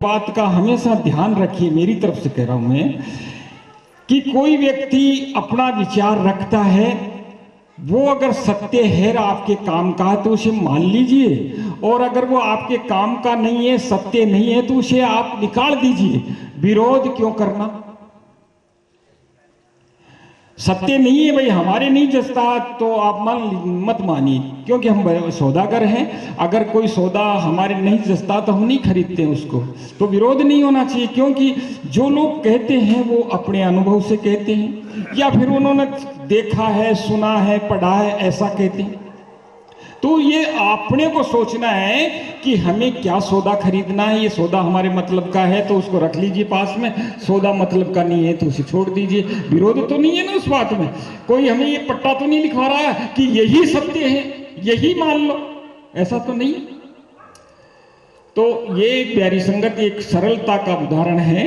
बात का हमेशा ध्यान रखिए, मेरी तरफ से कह रहा हूं मैं, कि कोई व्यक्ति अपना विचार रखता है, वो अगर सत्य है आपके काम का तो उसे मान लीजिए, और अगर वो आपके काम का नहीं है, सत्य नहीं है, तो उसे आप निकाल दीजिए। विरोध क्यों करना? सत्य नहीं है भाई, हमारे नहीं जचता तो आप मत मानिए, क्योंकि हम सौदागर हैं। अगर कोई सौदा हमारे नहीं जचता तो हम नहीं खरीदते हैं उसको, तो विरोध नहीं होना चाहिए। क्योंकि जो लोग कहते हैं वो अपने अनुभव से कहते हैं, या फिर उन्होंने देखा है, सुना है, पढ़ा है, ऐसा कहते हैं। तो ये अपने को सोचना है कि हमें क्या सौदा खरीदना है। ये सौदा हमारे मतलब का है तो उसको रख लीजिए पास में, सौदा मतलब का नहीं है तो उसे छोड़ दीजिए। विरोध तो नहीं है ना उस बात में। कोई हमें ये पट्टा तो नहीं लिखवा रहा है कि यही सत्य है, यही मान लो, ऐसा तो नहीं। तो ये प्यारी संगत एक सरलता का उदाहरण है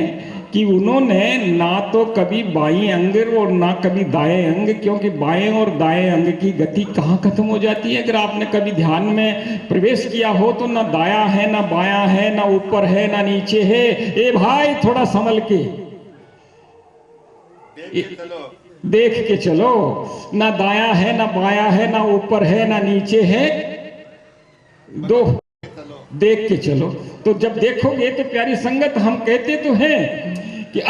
कि उन्होंने ना तो कभी बाएं अंग और ना कभी दाएं अंग, क्योंकि बाएं और दाएं अंग की गति कहाँ खत्म हो जाती है। अगर आपने कभी ध्यान में प्रवेश किया हो तो ना दाया है, ना बायां है, ना ऊपर है, ना नीचे है। ए भाई थोड़ा संभल के देख के चलो। ना दाया है, ना बाया है, ना ऊपर है, ना नीचे है, दो देख के चलो। तो जब देखोगे तो प्यारी संगत, हम कहते तो हैं कि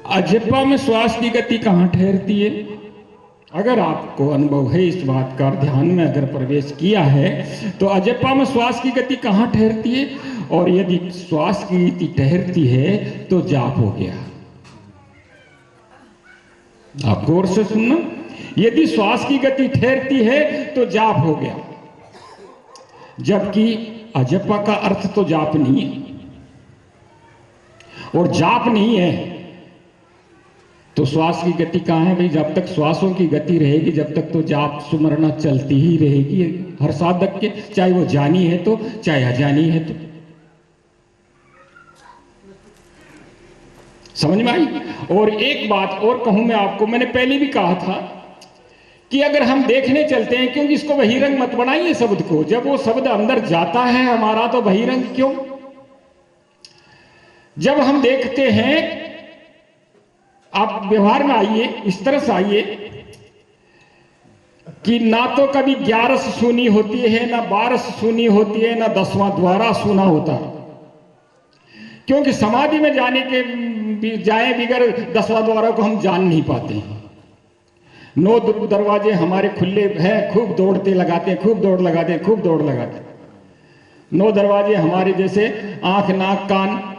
अजप्पा में श्वास की गति कहां ठहरती है। अगर आपको अनुभव है इस बात का, ध्यान में अगर प्रवेश किया है, तो अजप्पा में श्वास की गति कहां ठहरती है। और यदि श्वास की गति ठहरती है तो जाप हो गया। आप गौर से सुनना, यदि श्वास की गति ठहरती है तो जाप हो गया। जबकि अजप्पा का अर्थ तो जाप नहीं है, और जाप नहीं है तो श्वास की गति कहां है भाई। जब तक श्वासों की गति रहेगी, जब तक तो जाप सुमरना चलती ही रहेगी हर साधक के, चाहे वो जानी है तो, चाहे अजानी है तो। समझ में आई? और एक बात और कहूं मैं आपको, मैंने पहले भी कहा था कि अगर हम देखने चलते हैं, क्योंकि इसको बहिरंग मत बनाइए शब्द को, जब वो शब्द अंदर जाता है हमारा तो बहिरंग क्यों। जब हम देखते हैं, आप व्यवहार में आइए, इस तरह से आइए कि ना तो कभी 11 सुनी होती है, ना 12 सुनी होती है, ना 10वां द्वारा सुना होता। क्योंकि समाधि में जाने के जाए बिगर 10वां द्वारा को हम जान नहीं पाते हैं। 9 दरवाजे हमारे खुले हैं, खूब दौड़ते लगाते हैं, खूब दौड़ लगाते हैं, खूब दौड़ लगाते हैं। 9 दरवाजे हमारे जैसे आंख, नाक, कान,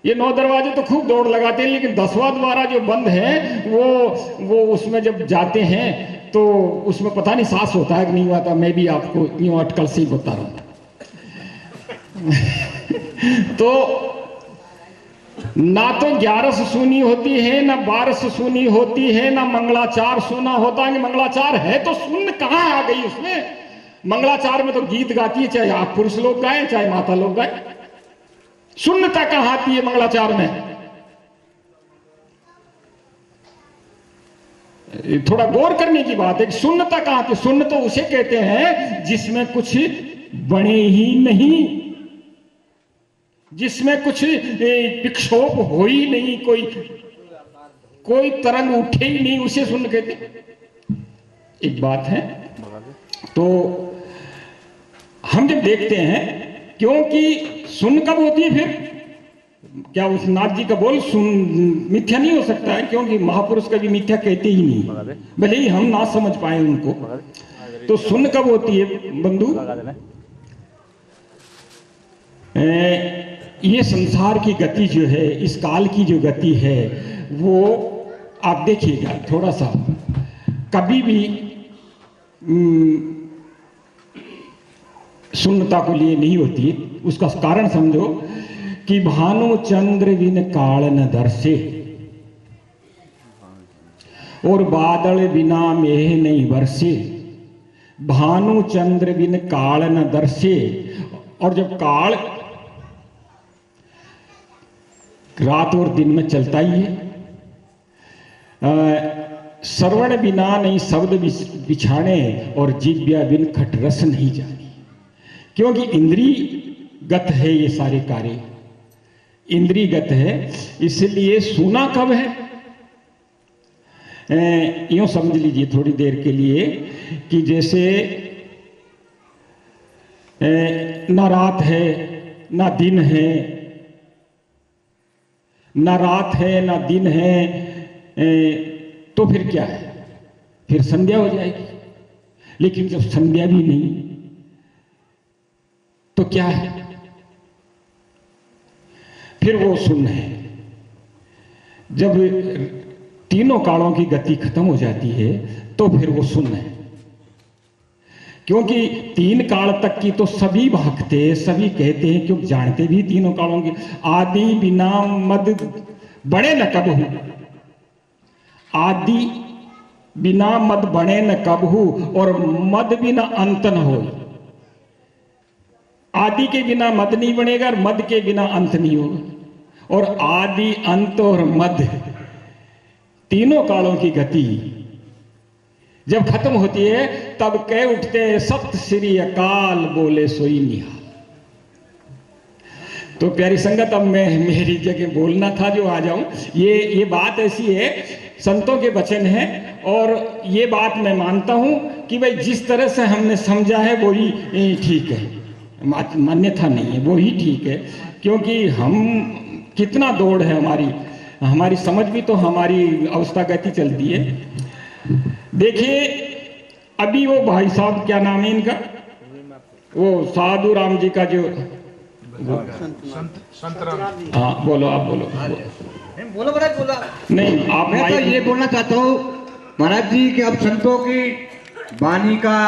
ये 9 दरवाजे तो खूब दौड़ लगाते हैं, लेकिन 10वां द्वारा जो बंद है वो उसमें जब जाते हैं तो उसमें पता नहीं सांस होता है कि नहीं होता। मैं भी आपको यूं अटकल से ही बता रहा हूं। तो ना तो 11 सुनी होती है, ना 12 सुनी होती है, ना मंगलाचार सुना होता है। मंगलाचार है तो सुन कहां आ गई उसमें। मंगलाचार में तो गीत गाती है, चाहे आप पुरुष लोग गाएं, चाहे माता लोग गाएं। सुन्नता कहां आती है मंगलाचार में? थोड़ा गौर करने की बात है कि सुन्नता कहां आती है। सुन्न तो उसे कहते हैं जिसमें कुछ बने ही नहीं, जिसमें कुछ विक्षोभ हो ही नहीं, कोई तरंग उठे ही नहीं, उसे सुन्न कहते। एक बात है, तो हम जब देखते हैं, क्योंकि सुन कब होती है फिर? क्या उस नाथ जी का बोल सुन मिथ्या नहीं हो सकता है? क्योंकि महापुरुष कभी मिथ्या कहते ही नहीं, भले ही हम ना समझ पाए उनको। तो सुन कब होती है बंधु? ये संसार की गति जो है, इस काल की जो गति है, वो आप देखिएगा थोड़ा सा, कभी भी शून्यता को लिए नहीं होती। उसका कारण समझो कि भानु चंद्र बिन काल न दर्शे, और बादल बिना मेह नहीं बरसे। भानु चंद्र बिन काल न दर्शे, और जब काल रात और दिन में चलता ही है। श्रवण बिना नहीं शब्द बिछाने, और जिव्या बिन खट रस नहीं जानी। क्योंकि इंद्री गत है ये सारे कार्य, इंद्रियगत है। इसलिए सुना कब है, यूं समझ लीजिए थोड़ी देर के लिए कि जैसे ना रात है ना दिन है, ना रात है ना दिन है, तो फिर क्या है, फिर संध्या हो जाएगी। लेकिन जब संध्या भी नहीं तो क्या है, फिर वो शून्य है। जब तीनों कालों की गति खत्म हो जाती है तो फिर वो शून्य है। क्योंकि तीन काल तक की तो सभी भागते, सभी कहते हैं, क्योंकि जानते भी तीनों कालों की। आदि बिना मद बने न कब हूं, आदि बिना मद बने न कब हूं, और मद बिना अंत न हो। आदि के बिना मद नहीं बनेगा और मद के बिना अंत नहीं होगा। और आदि, अंत और मद, तीनों कालों की गति जब खत्म होती है तब कह उठते सप्त श्री अकाल बोले सोई निहाल। तो प्यारी संगत, अब मैं मेरी जगह बोलना था जो आ जाऊं। ये बात ऐसी है, संतों के वचन है, और ये बात मैं मानता हूं कि भाई जिस तरह से हमने समझा है वो ही ठीक है, मान्यता नहीं है, वो ही ठीक है। क्योंकि हम कितना दौड़ है हमारी समझ भी तो हमारी अवस्था गति चलती है। देखिए अभी वो भाई साहब, क्या नाम है इनका, वो साधु राम जी का जो संत राम, हाँ बोलो, आप बोलो बोलो महाराज, बोलो। नहीं, आप मैं तो ये बोलना चाहता हूँ महाराज जी कि अब संतों की वाणी का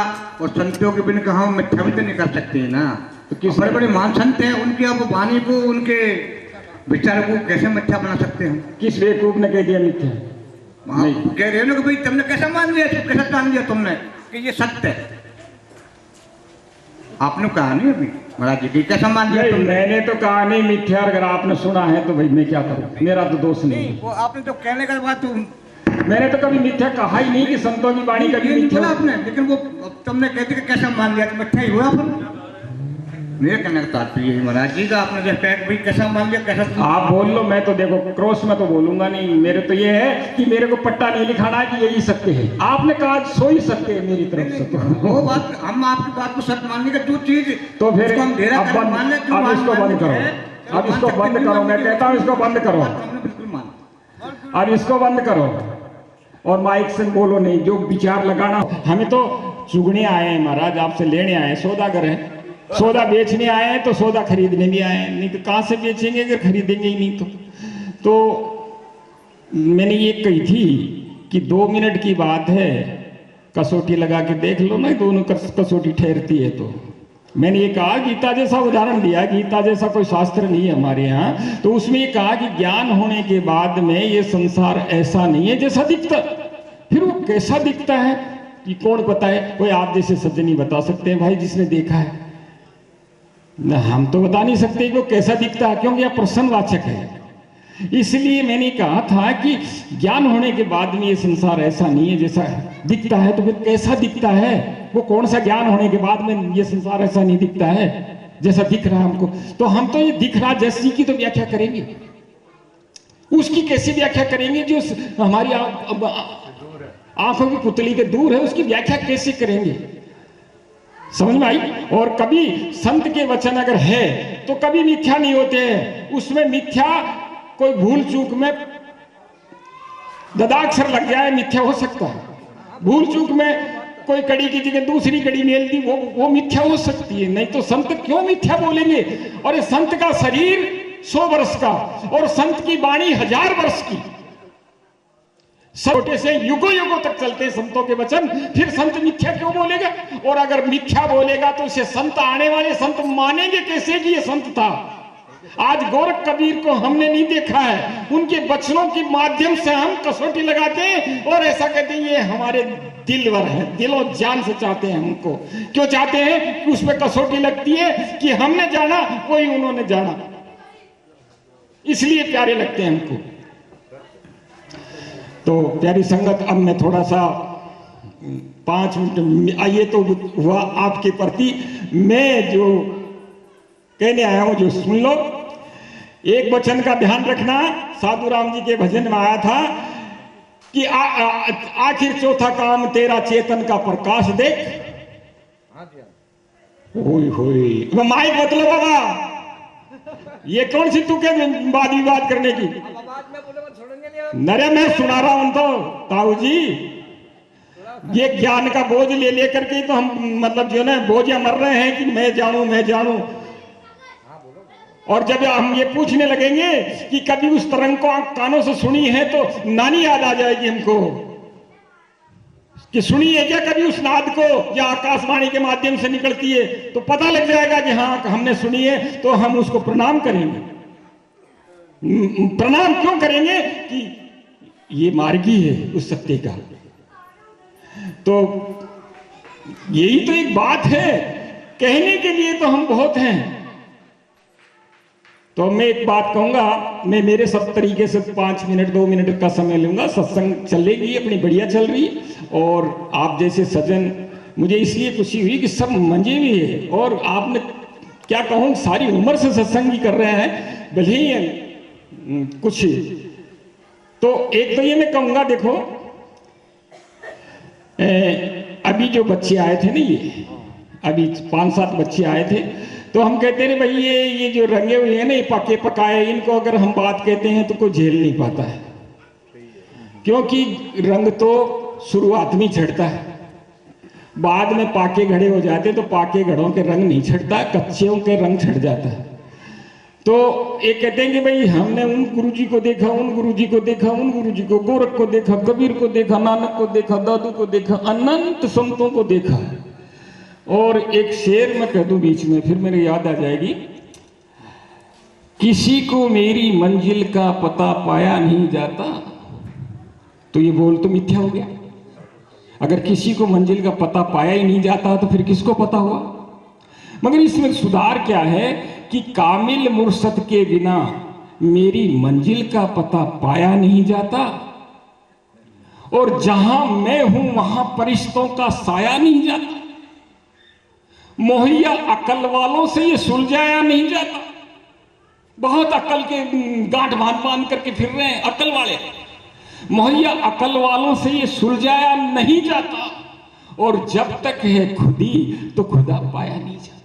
और संतों के बिना हम मिथ्या भी तो नहीं कर सकते ना। तो किस बड़े बड़े महान संत हैं, उनकी अब वाणी को, उनके विचार को कैसे मिथ्या बना सकते हैं? किस बेवकूफ ने कह दिया मिथ्या? कह रहे हो कि भाई तुमने कैसा मान लिया, कैसा जान लिया तुमने कि ये सत्य है? आपने कहा नहीं अभी महाराज जी की, कैसा मान लिया तुमने? मैंने तो कहा नहीं मिथ्या, अगर आपने सुना है तो भाई मैं क्या करूं, मेरा तो दोष नहीं। वो आपने तो कहने के बाद तो मैंने तो कभी मिथ्या कहा ही नहीं कि संतों की वाणी कभी मिथ्या आपने, लेकिन वो तुमने कहते कि कैसा मान लिया, मिथ्या ही हुआ। फिर मेरे कहने का तात्पर्य है महाराज जी का, आपने जब कहा भाई कैसा मान लिया, कैसा आप बोल लो, मैं तो देखो क्रॉस में तो बोलूंगा नहीं। मेरे तो ये है कि मेरे को पट्टा नहीं लिखाना कि यही सत्य है। आपने कहा सो ही सत्य है मेरी तरफ से। वो बात, हम आपकी बात को सत्य मानने का जो चीज तो फिर हम अब इसको बंद करो, अब इसको बंद करो, मैं कहता हूँ इसको बंद करो, अब इसको बंद करो और माइक से बोलो नहीं। जो विचार लगाना, हमें तो चुगने आए हैं महाराज, आपसे लेने आए हैं, सौदागर हैं, सौदा बेचने आए हैं तो सौदा खरीदने भी आए हैं। नहीं तो कहाँ से बेचेंगे अगर खरीदेंगे ही नहीं तो मैंने ये कही थी कि 2 मिनट की बात है, कसौटी लगा के देख लो ना, दोनों कसौटी ठहरती है। तो मैंने ये कहा, गीता जैसा उदाहरण दिया, गीता जैसा कोई शास्त्र नहीं है हमारे यहाँ, तो उसमें ये कहा कि ज्ञान होने के बाद में ये संसार ऐसा नहीं है जैसा दिखता। फिर वो कैसा दिखता है कि कौन बताए? कोई आप जैसे सज्जन ही बता सकते हैं भाई, जिसने देखा है। हम तो बता नहीं सकते कि वो कैसा दिखता है, क्योंकि यह प्रश्नवाचक है। इसलिए मैंने कहा था कि ज्ञान होने के बाद में ये संसार ऐसा नहीं है जैसा दिखता है। तो फिर कैसा दिखता है? वो कौन सा ज्ञान होने के बाद में ये संसार ऐसा नहीं दिखता है जैसा दिख रहा है हमको? तो हम तो ये दिख रहा जैसी की तो व्याख्या करेंगे, उसकी कैसी व्याख्या करेंगे? जो हमारी आंखों की पुतली के दूर है, उसकी व्याख्या कैसे करेंगे? समझ में आई? और कभी संत के वचन अगर है तो कभी मिथ्या नहीं होते हैं। उसमें मिथ्या कोई भूल चूक में ददाक्षर लग जाए, मिथ्या हो सकता है। भूल चूक में कोई कड़ी की जगह दूसरी कड़ी मेल दी, वो मिथ्या हो सकती है। नहीं तो संत क्यों मिथ्या बोलेंगे? और ये संत का शरीर 100 वर्ष का और संत की वाणी 1000 वर्ष की, छोटे से युगों युगों तक चलते हैं संतों के वचन। फिर संत मिथ्या क्यों बोलेगा? और अगर मिथ्या बोलेगा तो इसे संत, आने वाले संत मानेंगे कैसे कि ये संत था? आज गोरख कबीर को हमने नहीं देखा है, उनके वचनों के माध्यम से हम कसौटी लगाते हैं और ऐसा कहते हैं ये हमारे दिलवर है, दिलो जान से चाहते हैं हमको। क्यों चाहते हैं? कि उसमें कसौटी लगती है कि हमने जाना वही उन्होंने जाना, इसलिए प्यारे लगते हैं हमको। तो प्यारी संगत, अब मैं थोड़ा सा 5 मिनट आइए तो हुआ आपके प्रति मैं जो कहने आया हूं जो सुन लो। एक वचन का ध्यान रखना, साधु राम जी के भजन में आया था कि आखिर चौथा काम तेरा चेतन का प्रकाश देख। ओए होए माइक बदलो बाबा, ये कौन सी तुके वाद विवाद करने की? नरे मैं सुना रहा हूं तो ताऊ जी, ये ज्ञान का बोझ ले लेकर के तो हम मतलब जो ना बोझ मर रहे हैं कि मैं जानूं। और जब हम ये पूछने लगेंगे कि कभी उस तरंग को कानों से सुनी है तो नानी याद आ जाएगी हमको कि सुनी है क्या कभी उस नाद को, या आकाशवाणी के माध्यम से निकलती है तो पता लग जाएगा कि हाँ हमने सुनी है, तो हम उसको प्रणाम करेंगे। प्रणाम क्यों करेंगे कि ये मार्गी है उस सत्य का। तो यही तो एक बात है, कहने के लिए तो हम बहुत हैं। तो मैं एक बात कहूंगा, मैं मेरे सब तरीके से 5 मिनट 2 मिनट का समय लूंगा। सत्संग चलेगी अपनी बढ़िया चल रही, और आप जैसे सज्जन, मुझे इसलिए खुशी हुई कि सब मंजे भी है, और आपने क्या कहूँ सारी उम्र से सत्संग भी कर रहे हैं, भले ही कुछ। तो एक तो ये मैं कहूंगा, देखो अभी जो बच्चे आए थे ना, ये अभी 5-7 बच्चे आए थे, तो हम कहते हैं भाई ये जो रंगे हुए हैं ना, ये पके पकाए, इनको अगर हम बात कहते हैं तो कोई झेल नहीं पाता है, क्योंकि रंग तो शुरुआत में चढ़ता है, बाद में पाके घड़े हो जाते तो पाके घड़ों के रंग नहीं छटता, कच्चों के रंग छट जाता है। तो एक कहते हैं कि भाई हमने उन गुरुजी को देखा, उन गुरुजी को देखा, उन गुरुजी को, गोरख को देखा, कबीर को देखा, नानक को देखा, दादू को देखा, अनंत संतों को देखा। और एक शेर मैं कह दूं बीच में, फिर मेरे याद आ जाएगी, किसी को मेरी मंजिल का पता पाया नहीं जाता। तो ये बोल तो मिथ्या हो गया। अगर किसी को मंजिल का पता पाया ही नहीं जाता तो फिर किसको पता हुआ? मगर इसमें सुधार क्या है कि कामिल मुर्शद के बिना मेरी मंजिल का पता पाया नहीं जाता, और जहां मैं हूं वहां फरिश्तों का साया नहीं जाता। मोहैया अकल वालों से ये सुलझाया नहीं जाता। बहुत अकल के गांठ बांध करके फिर रहे हैं अकल वाले, मोहैया अकल वालों से ये सुलझाया नहीं जाता, और जब तक है खुदी तो खुदा पाया नहीं जाता।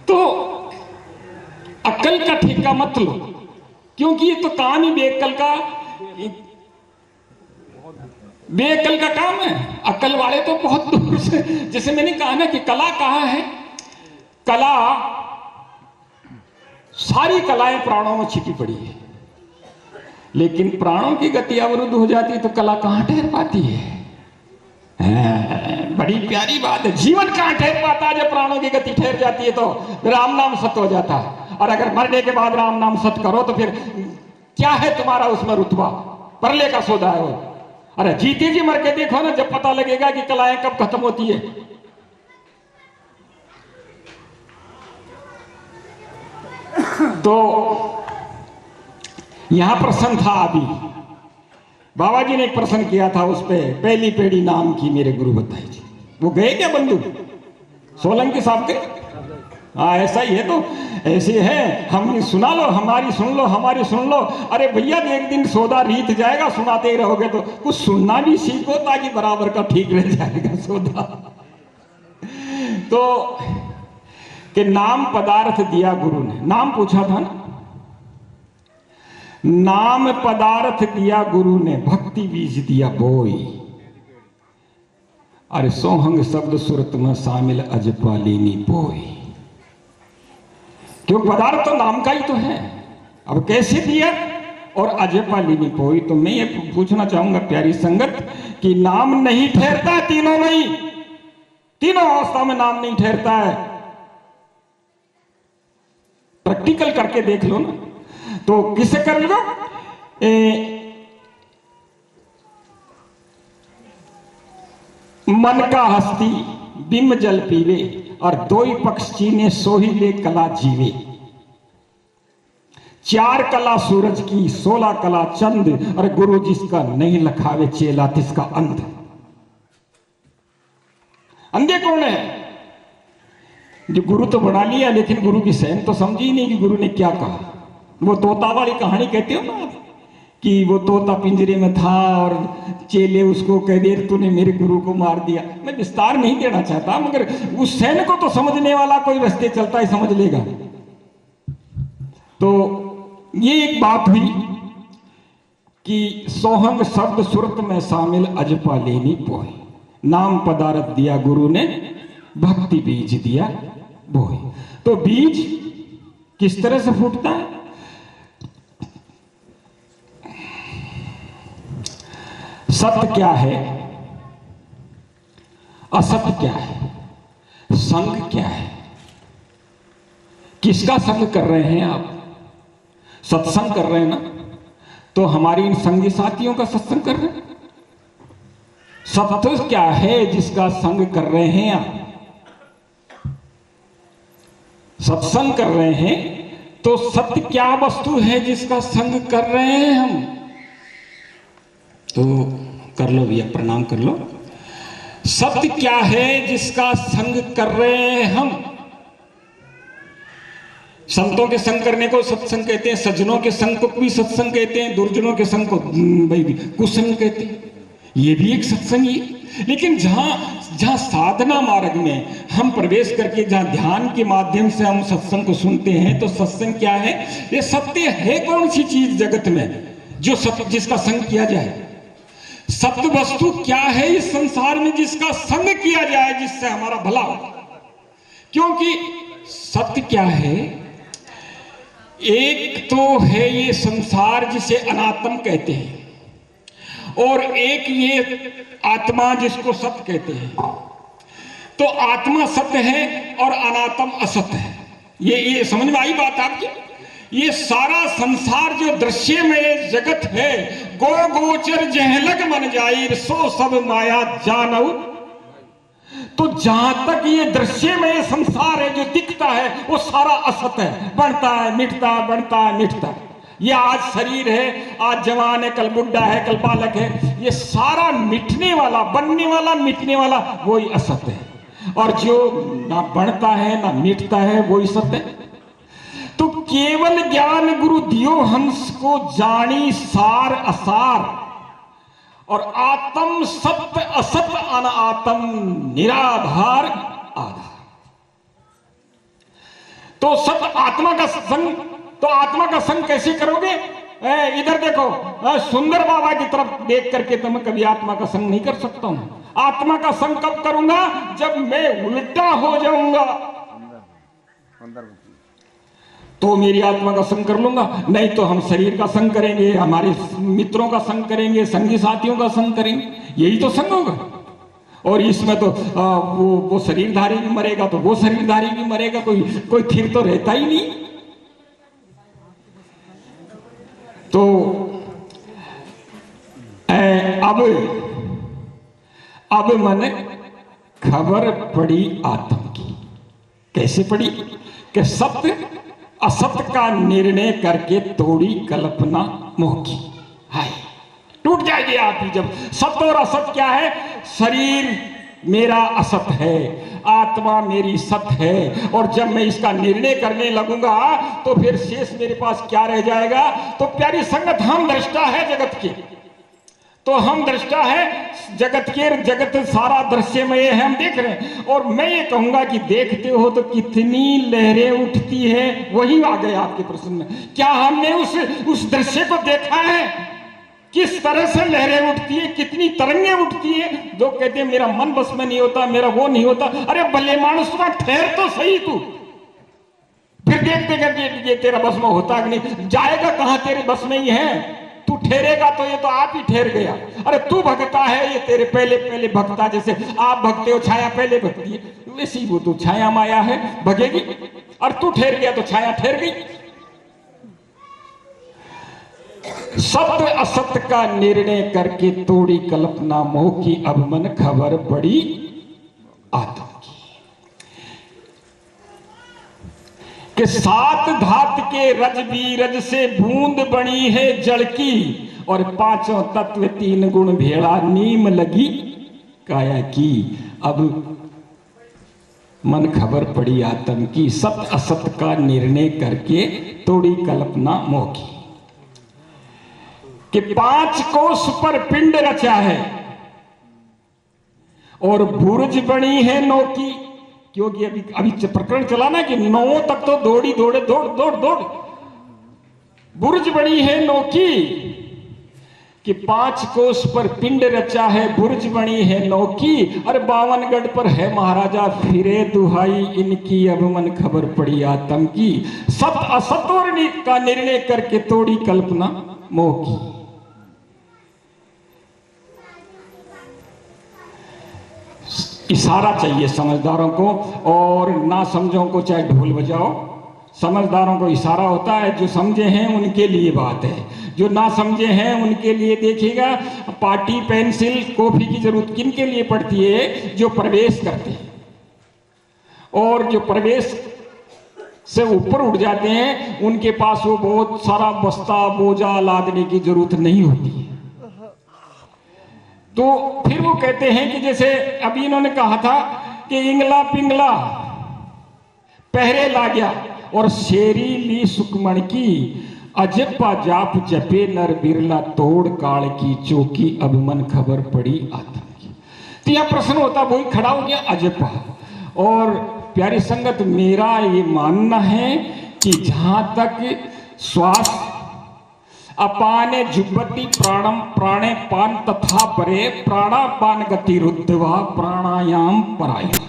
तो अकल का ठेका मत लो, क्योंकि ये तो काम ही बेअक्ल का काम है। अकल वाले तो बहुत दूर से, जैसे मैंने कहा ना कि कला कहाँ है, कला सारी कलाएं प्राणों में छिपी पड़ी है, लेकिन प्राणों की गति अवरुद्ध हो जाती है तो कला कहाँ ठहर पाती है? बड़ी प्यारी बात है। जीवन कहाँ ठहर पाता है? जब प्राणों की गति ठहर जाती है तो राम नाम सत्य हो जाता है। और अगर मरने के बाद राम नाम सत्य करो तो फिर क्या है तुम्हारा उसमें रुतबा? परले का सौदा है वो। अरे जीते जी मर के देखो ना, जब पता लगेगा कि कलाएं कब खत्म होती है। तो यहां प्रश्न था, अभी बाबा जी ने एक प्रश्न किया था, उस पे पहली पेड़ी नाम की मेरे गुरु बताई जी। वो गए क्या बंधु सोलंकी साहब के? हाँ ऐसा ही है, तो ऐसे है, हम सुना लो, हमारी सुन लो, हमारी सुन लो। अरे भैया एक दिन सौदा रीत जाएगा, सुनाते ही रहोगे तो कुछ सुनना भी सीखो, ताकि बराबर का ठीक रह जाएगा सौदा। तो कि नाम पदार्थ दिया गुरु ने, नाम पूछा था ना, नाम पदार्थ दिया गुरु ने, भक्ति बीज दिया बोई। अरे सोहंग शब्द सुरत में शामिल अजपा लेनी बोई। क्यों? पदार्थ तो नाम का ही तो है। अब कैसे दिया और अजपा लेनी बोई? तो मैं ये पूछना चाहूंगा प्यारी संगत कि नाम नहीं ठहरता है तीनों में ही, तीनों अवस्था में नाम नहीं ठहरता है। प्रैक्टिकल करके देख लो ना। तो किसे कर लो? मन का हस्ती बिम जल पीवे, और दो ही पक्ष चीने सोही ले कला जीवे। 4 कला सूरज की, 16 कला चंद, और गुरु जिसका नहीं लखावे चेला तिसका अंध। अंधे कौन है? जो गुरु तो बना लिया, लेकिन गुरु की सहन तो समझी ही नहीं कि गुरु ने क्या कहा। वो तोता वाली कहानी कहते हो ना, कि वो तोता पिंजरे में था और चेले उसको कह दिए तूने मेरे गुरु को मार दिया। मैं विस्तार नहीं देना चाहता, मगर उस सहन को तो समझने वाला कोई रास्ते चलता ही समझ लेगा। तो ये एक बात हुई कि सोहंग शब्द सुरत में शामिल अजपा लेनी पोए, नाम पदारथ दिया गुरु ने, भक्ति बीज दिया बोए। तो बीज किस तरह से फूटता है? सत्य क्या है, असत्य क्या है, संग क्या है? किसका संग कर रहे हैं आप? सत्संग कर रहे हैं ना, तो हमारी इन संगी साथियों का सत्संग कर रहे हैं। सत्य क्या है जिसका संग कर रहे हैं आप? सत्संग कर रहे हैं तो सत्य क्या वस्तु है जिसका संग कर रहे हैं हम? तो कर लो भैया, प्रणाम कर लो। सत्य क्या है जिसका संग कर रहे हैं हम? संतों के संग करने को सत्संग कहते हैं, सज्जनों के संग को भी सत्संग कहते हैं, दुर्जनों के संग को भाई कुसंग कहते हैं। ये भी एक सत्संग ही है। लेकिन जहां साधना मार्ग में हम प्रवेश करके जहां ध्यान के माध्यम से हम सत्संग को सुनते हैं, तो सत्संग क्या है? ये सत्य है कौन सी चीज जगत में जो सत्य जिसका संग किया जाए? सत्य वस्तु क्या है इस संसार में जिसका संग किया जाए, जिससे हमारा भला हो? क्योंकि सत्य क्या है? एक तो है ये संसार जिसे अनात्म कहते हैं, और एक ये आत्मा जिसको सत्य कहते हैं। तो आत्मा सत्य है और अनात्म असत्य है। ये समझ में आई बात आपकी? ये सारा संसार जो दृश्य में जगत है, गो गोचर जहलग मन जाहिर सो सब माया जानऊ। तो जहां तक ये दृश्य में संसार है जो दिखता है, वो सारा असत है, बढ़ता है मिटता है, बढ़ता है मिटता है। ये आज शरीर है, आज जवान है, कल बुढ़ा है, कल बालक है। ये सारा मिटने वाला, बनने वाला, मिटने वाला वही असत है। और जो ना बढ़ता है ना मिटता है वही सत्य है। तो केवल ज्ञान गुरु दियो हंस को जानी सार असार, और आत्म सत्य असत अनात्म निराधार आधार। तो सत्य आत्मा का संग, तो आत्मा का संग कैसे करोगे? इधर देखो, सुंदर बाबा की तरफ देख करके तो मैं कभी आत्मा का संग नहीं कर सकता हूं। आत्मा का संग कब करूंगा? जब मैं उल्टा हो जाऊंगा तो मेरी आत्मा का संग कर लूंगा। नहीं तो हम शरीर का संग करेंगे, हमारे मित्रों का संग करेंगे, संगी साथियों का संग करेंगे, यही तो संग होगा। और इसमें तो वो शरीरधारी भी मरेगा तो वो शरीरधारी भी मरेगा, कोई थिर तो रहता ही नहीं। तो अब मन खबर पड़ी आत्म की। कैसे पड़ी? कि सत्य असत्य का निर्णय करके तोड़ी कल्पना मोह की। हाय, टूट जाएगी आप ही जब सत्य और असत्य क्या है? शरीर मेरा असत है, आत्मा मेरी सत्य है, और जब मैं इसका निर्णय करने लगूंगा तो फिर शेष मेरे पास क्या रह जाएगा? तो प्यारी संगत, हम दृष्टा है जगत के, तो हम दृष्टा है जगत के, जगत सारा दृश्यमय है, हम देख रहे हैं। और मैं ये कहूंगा कि देखते हो तो कितनी लहरें उठती है, वही आ गए आपके प्रश्न में। क्या हमने उस दृश्य को देखा है? किस तरह से लहरें उठती है, कितनी तरंगें उठती है। लोग कहते हैं मेरा मन बस में नहीं होता, मेरा वो नहीं होता। अरे भले मानुस का ठहर तो सही तू, फिर देखते करके ये तेरा बस में होता कि नहीं, जाएगा कहां? तेरे बस में ही है। तू ठहरेगा तो ये तो आप ही ठहर गया। अरे तू भगता है, ये तेरे पहले भगता, जैसे आप भगते हो, छाया पहले भगती है, वैसे ही वो तो छाया माया है, भगेगी। और तू ठहर गया तो छाया ठहर गई। सत्य असत्य का निर्णय करके तोड़ी कल्पना मोह की, अब मन खबर पड़ी आत्म की। कि सात धात के रज बीरज से बूंद बनी है जल की, और पांचों तत्व तीन गुण भेड़ा नीम लगी काया की। अब मन खबर पड़ी आत्म की, सत असत का निर्णय करके तोड़ी कल्पना मोह की। कि 5 कोस पर पिंड रचा है और बुर्ज बनी है 9 की। क्योंकि अभी प्रकरण चला ना कि 9 तक तो दौड़ी दौड़ बुर्ज बनी है 9 की। कि 5 कोस पर पिंड रचा है, बुर्ज बनी है 9 की। अरे 52गढ़ पर है महाराजा, फिरे दुहाई इनकी, अब मन खबर पड़ी आत्म की। सत असत्वर का निर्णय करके तोड़ी कल्पना मोह की। इशारा चाहिए समझदारों को, और ना समझों को चाहे ढोल बजाओ। समझदारों को इशारा होता है, जो समझे हैं उनके लिए बात है, जो ना समझे हैं उनके लिए देखिएगा पार्टी पेंसिल कॉफी की जरूरत किन के लिए पड़ती है? जो प्रवेश करते हैं, और जो प्रवेश से ऊपर उठ जाते हैं उनके पास वो बहुत सारा बस्ता बोझा लादने की जरूरत नहीं होती है। तो फिर वो कहते हैं कि जैसे अभी इन्होंने कहा था कि इंगला पिंगला पहरे ला गया और शेरी ली सुकमण की, अजप्पा जाप जपे नर बिरला, तोड़ काल की चौकी, अब मन खबर पड़ी आत्म की। तो यह प्रश्न होता, वही खड़ा हो गया अजप्पा। और प्यारी संगत, मेरा ये मानना है कि जहां तक श्वास अपाने जुब्बति प्राणम प्राणे पान तथा परे, प्राणापान गति रुद्धवा प्राणायाम पराया।